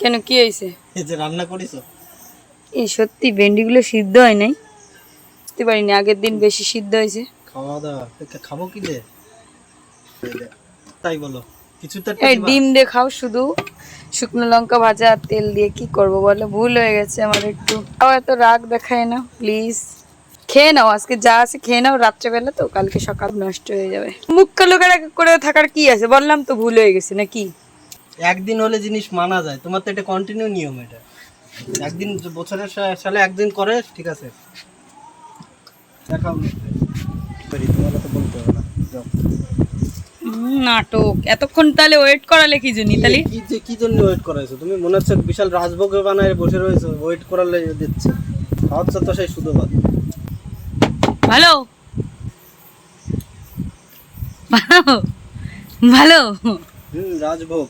কেন কি হয়েছে? এই যে রান্না করেছো, এই সত্যি ভেন্ডিগুলো সিদ্ধ হয় নাই, বুঝতে পারিনি, আগের দিন বেশি সিদ্ধ হয়েছে। খাওয়া দাওয়া খাবো কি দে, তাই বলো কিছু তো একটা এই দিবা। ডিম দিয়ে খাও শুধু, শুকনো লঙ্কা ভাজা আর তেল দিয়ে, কি করবো বলো, ভুল হয়ে গেছে আমার একটু। তাও এত রাগ দেখায় না প্লিজ, খেয়ে নাও, আজকে যা আছে খেয়ে নাও, রাত্রেবেলা তো, কালকে সকাল নষ্ট হয়ে যাবে। মুখ কালো করে থাকার কি আছে, বললাম তো ভুল হয়ে গেছে নাকি। একদিন হলে জিনিস মানা যায়, তোমার তো এটা কন্টিনিউ নিয়ম। এটা একদিন বছরের সালে একদিন করে, ঠিক আছে দেখাও তোমার তো বলতে হবে না। যাও। নাটক, এতক্ষণ তাহলে ওয়েট করালে কি জন্য তাহলে? কি জন্য ওয়েট করাইছো তুমি? মনে হচ্ছে বিশাল রাজভোগ বানায় বসে রয়েছো, ওয়েট করালে দিচ্ছে। খাওয়াচ্ছ তো সেই শুধু ভাত। ভালো ভালো ভালো। রাজভোগ।